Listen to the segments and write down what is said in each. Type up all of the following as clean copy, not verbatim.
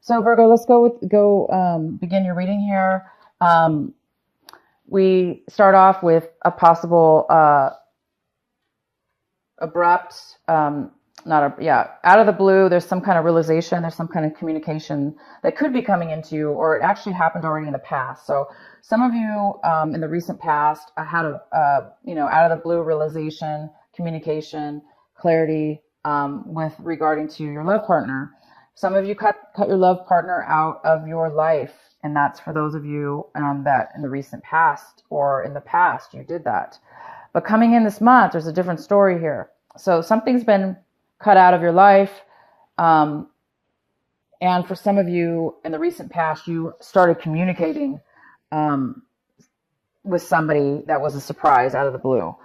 So Virgo, let's begin your reading here. Um, we start off with a possible abrupt, not a, yeah, out of the blue. There's some kind of realization. There's some kind of communication that could be coming into you, or it actually happened already in the past. So some of you in the recent past had a out of the blue realization, communication, clarity with regarding to your love partner. Some of you cut your love partner out of your life, and that's for those of you that in the recent past or in the past you did that. But coming in this month, there's a different story here. So something's been cut out of your life. And for some of you in the recent past, you started communicating with somebody that was a surprise out of the blue.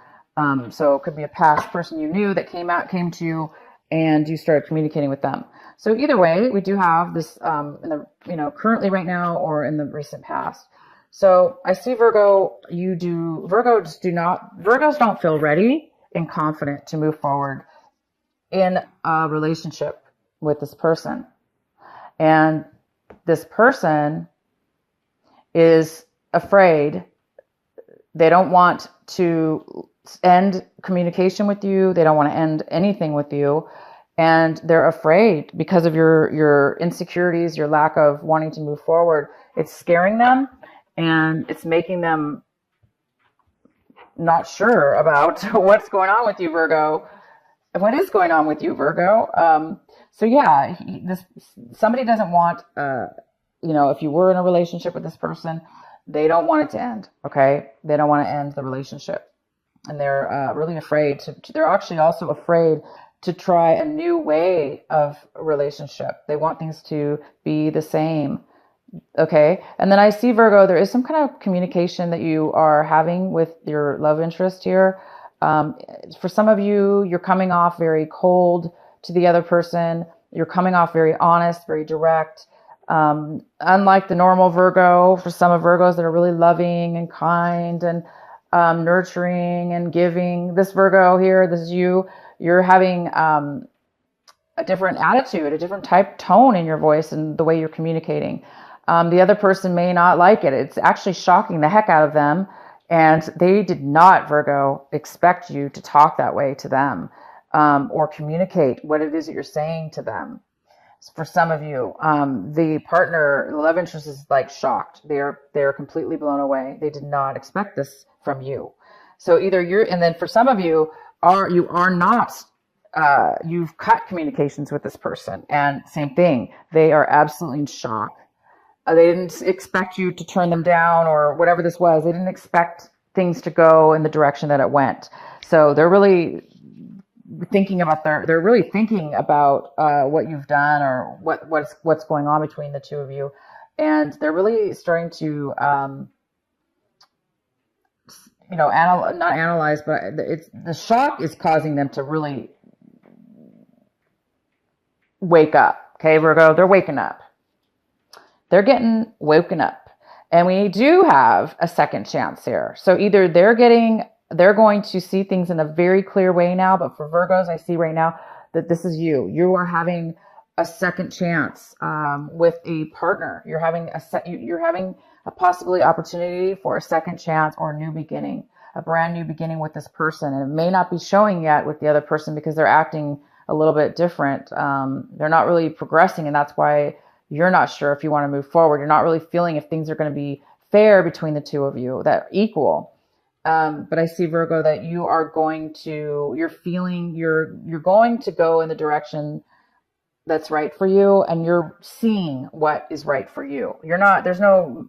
So it could be a past person you knew that came to you, and you started communicating with them. So either way, we do have this in the currently right now or in the recent past. So I see Virgos don't feel ready and confident to move forward in a relationship with this person. And this person is afraid. They don't want to end communication with you. They don't want to end anything with you. And they're afraid because of your insecurities, your lack of wanting to move forward. It's scaring them, and it's making them not sure about what's going on with you, Virgo. What is going on with you, Virgo? So yeah, somebody doesn't want, if you were in a relationship with this person, they don't want it to end. Okay. They don't want to end the relationship, and they're really afraid they're actually also afraid to try a new way of relationship. They want things to be the same. Okay. And then I see, Virgo, there is some kind of communication that you are having with your love interest here. For some of you, you're coming off very cold to the other person. You're coming off very honest, very direct. Unlike the normal Virgo, for some of Virgos that are really loving and kind and nurturing and giving, this Virgo here, this is you're having a different attitude, a different tone in your voice and the way you're communicating. The other person may not like it. It's actually shocking the heck out of them. And they did not, Virgo, expect you to talk that way to them or communicate what it is that you're saying to them. For some of you, the love interest is like shocked. They're completely blown away. They did not expect this from you. So either and then for some of you, you've cut communications with this person, and same thing. They are absolutely in shock. They didn't expect you to turn them down or whatever this was. They didn't expect things to go in the direction that it went. So they're really thinking about what you've done or what's going on between the two of you, and they're really starting to not analyze, but the shock is causing them to really wake up. Okay, Virgo, they're waking up. They're getting woken up. And we do have a second chance here. So either they're going to see things in a very clear way now, but for Virgos, I see right now that this is you. You are having a second chance with a partner. You're having a possibly opportunity for a second chance or a new beginning, a brand new beginning with this person. And it may not be showing yet with the other person because they're acting a little bit different. They're not really progressing, and that's why you're not sure if you want to move forward. You're not really feeling if things are going to be fair between the two of you, that equal. But I see, Virgo, that you're going to go in the direction that's right for you, and you're seeing what is right for you. There's no,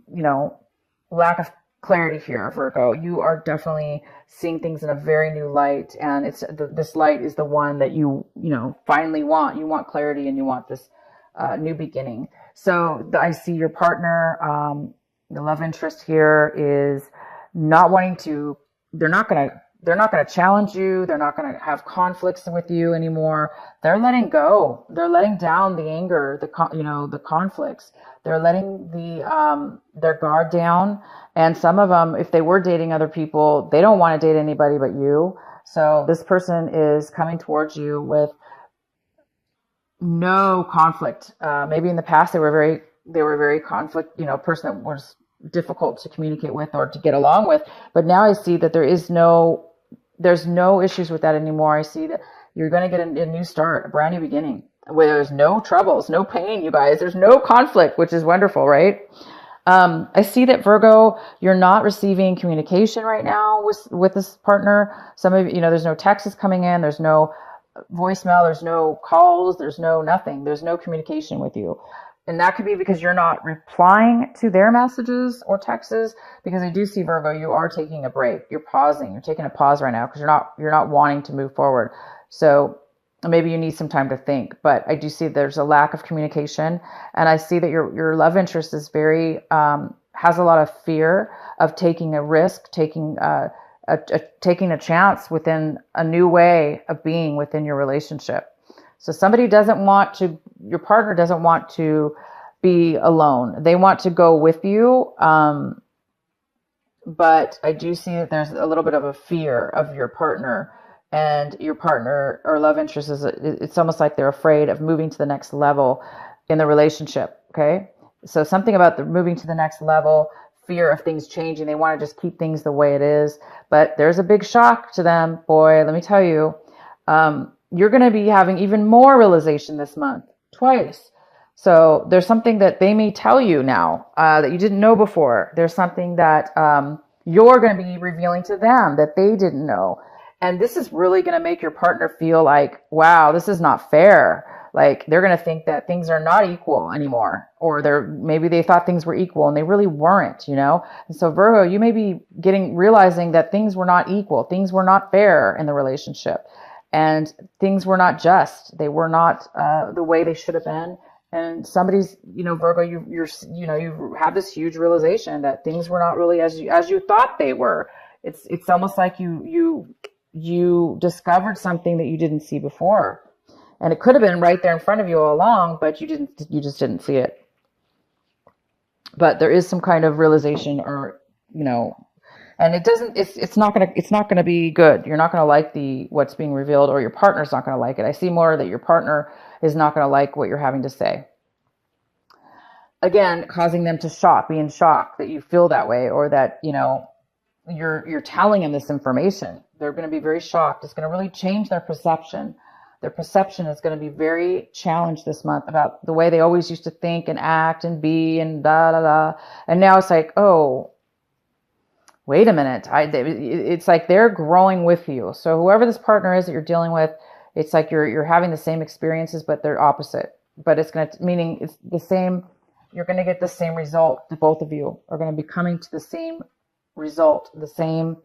lack of clarity here, Virgo. You are definitely seeing things in a very new light, and this light is the one that you finally want. You want clarity, and you want this new beginning. So I see your partner, the love interest here is not wanting to. They're not going to challenge you. They're not going to have conflicts with you anymore. They're letting go. They're letting down the anger, the conflicts. They're letting their guard down. And some of them, if they were dating other people, they don't want to date anybody but you. So this person is coming towards you with no conflict. Maybe in the past they were very conflict, person that was difficult to communicate with or to get along with. But now I see that there's no issues with that anymore. I see that you're going to get a new start, a brand new beginning, where there's no troubles, no pain, you guys. There's no conflict, which is wonderful, right? I see that Virgo, you're not receiving communication right now with this partner. Some of there's no texts coming in, there's no voicemail, there's no calls, there's no nothing, there's no communication with you. And that could be because you're not replying to their messages or texts, because I do see, Virgo, you are taking a break. You're pausing. You're taking a pause right now because you're not wanting to move forward. So maybe you need some time to think, but I do see there's a lack of communication, and I see that your love interest is very has a lot of fear of taking a risk, taking a chance within a new way of being within your relationship. So your partner doesn't want to be alone. They want to go with you. But I do see that there's a little bit of a fear of your partner, and your partner or love interest it's almost like they're afraid of moving to the next level in the relationship. Okay. So something about the moving to the next level, fear of things changing. They want to just keep things the way it is, but there's a big shock to them. Boy, let me tell you, you're going to be having even more realization this month, twice. So there's something that they may tell you now that you didn't know before. There's something that you're going to be revealing to them that they didn't know. And this is really going to make your partner feel like, wow, this is not fair. Like they're going to think that things are not equal anymore, or maybe they thought things were equal and they really weren't, And so Virgo, you may be realizing that things were not equal. Things were not fair in the relationship, and things were not just. They were not the way they should have been. And somebody's, Virgo, you have this huge realization that things were not really as you thought they were. It's almost like you discovered something that you didn't see before, and it could have been right there in front of you all along, but you just didn't see it. But there is some kind of realization, or and it's not gonna be good. You're not gonna like what's being revealed, or your partner's not gonna like it. I see more that your partner is not gonna like what you're having to say. Again, causing them to be in shock that you feel that way, or that you're telling them this information. They're going to be very shocked. It's going to really change their perception. Their perception is going to be very challenged this month about the way they always used to think and act and be and da da da. And now it's like, oh, wait a minute. It's like they're growing with you. So whoever this partner is that you're dealing with, it's like you're having the same experiences, but they're opposite. But meaning it's the same. You're going to get the same result. Both of you are going to be coming to the same result, the same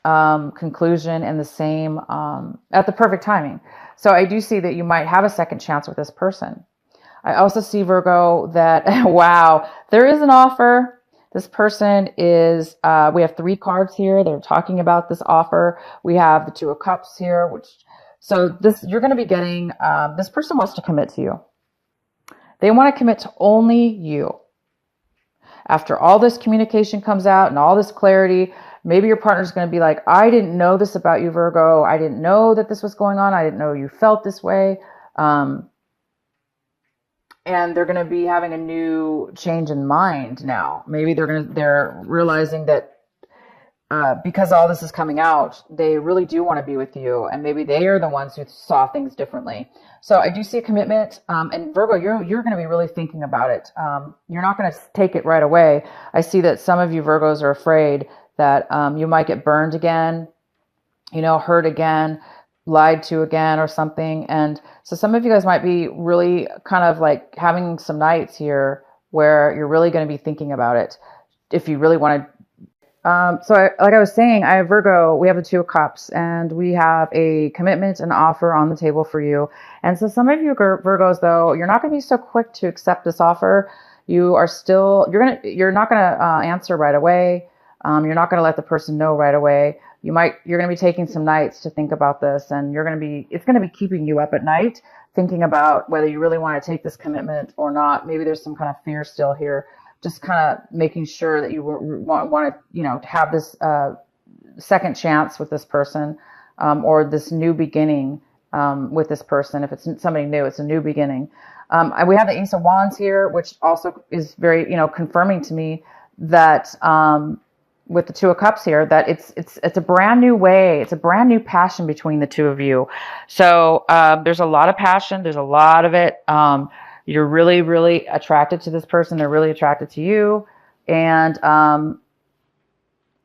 conclusion, and the same at the perfect timing. So I do see that you might have a second chance with this person. I also see, Virgo, that wow, there is an offer. This person is we have 3 cards here. They're talking about this offer. We have the 2 of Cups here, you're going to be getting this person wants to commit to you. They want to commit to only you. After all this communication comes out and all this clarity, maybe your partner's going to be like, I didn't know this about you, Virgo. I didn't know that this was going on. I didn't know you felt this way. And they're going to be having a new change in mind now. Maybe they're realizing that because all this is coming out, they really do want to be with you, and maybe they are the ones who saw things differently. So I do see a commitment, and Virgo, you're going to be really thinking about it. You're not going to take it right away. I see that some of you Virgos are afraid that you might get burned again, hurt again, lied to again, or something. And so some of you guys might be really kind of like having some nights here where you're really going to be thinking about it if you really want to. Like I was saying, I have Virgo, we have the 2 of Cups, and we have a commitment and offer on the table for you. And so some of you Virgos, though, you're not going to be so quick to accept this offer. You're not going to answer right away. You're not going to let the person know right away. You're going to be taking some nights to think about this, and it's going to be keeping you up at night, thinking about whether you really want to take this commitment or not. Maybe there's some kind of fear still here. Just kind of making sure that you want to, have this second chance with this person, or this new beginning with this person. If it's somebody new, it's a new beginning. We have the Ace of Wands here, which also is very, confirming to me that with the Two of Cups here, that it's a brand new way. It's a brand new passion between the two of you. So there's a lot of passion. There's a lot of it. You're really, really attracted to this person. They're really attracted to you. And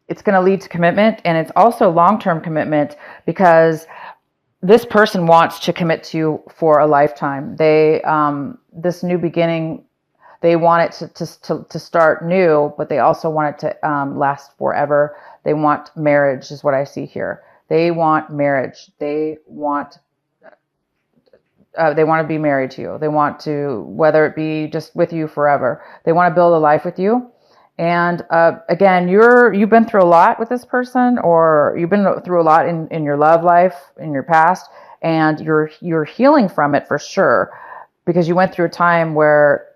it's going to lead to commitment. And it's also long-term commitment, because this person wants to commit to you for a lifetime. They, this new beginning, they want it to start new, but they also want it to last forever. They want marriage, is what I see here. They want marriage. They want to be married to you. They want to, whether it be just with you forever, they want to build a life with you. And again, you've been through a lot with this person, or you've been through a lot in your love life, in your past, and you're healing from it for sure, because you went through a time where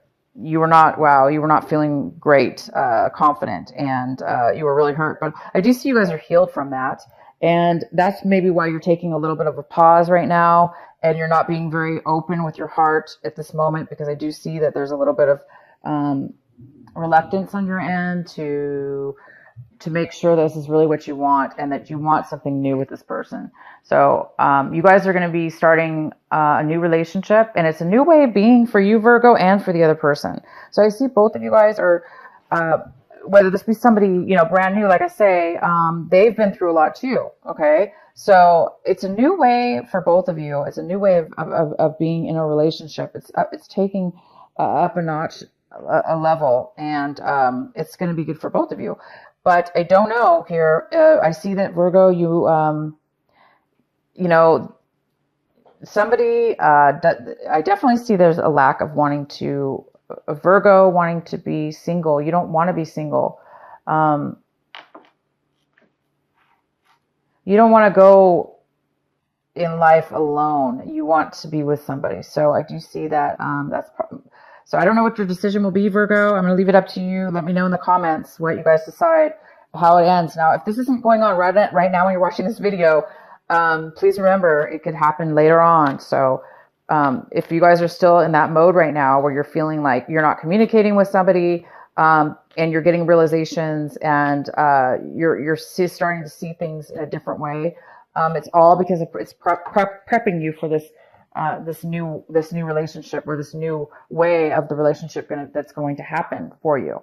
you were not feeling great, confident, and you were really hurt. But I do see you guys are healed from that, and that's maybe why you're taking a little bit of a pause right now, and you're not being very open with your heart at this moment, because I do see that there's a little bit of reluctance on your end to make sure this is really what you want, and that you want something new with this person. So you guys are going to be starting a new relationship, and it's a new way of being for you, Virgo, and for the other person. So I see both of you guys are, whether this be somebody, brand new, like I say, they've been through a lot too. Okay. So it's a new way for both of you. It's a new way of being in a relationship. It's taking up a notch, a level, and it's going to be good for both of you. But I don't know here. I see that Virgo, somebody, I definitely see there's a lack of wanting to, Virgo wanting to be single. You don't want to be single. You don't want to go in life alone. You want to be with somebody. So I do see that. So I don't know what your decision will be, Virgo. I'm going to leave it up to you. Let me know in the comments what you guys decide, how it ends. Now, if this isn't going on right now when you're watching this video, please remember it could happen later on. So if you guys are still in that mode right now where you're feeling like you're not communicating with somebody, and you're getting realizations, and you're starting to see things in a different way, it's all because it's prepping you for this new relationship, or this new way of the relationship that's going to happen for you.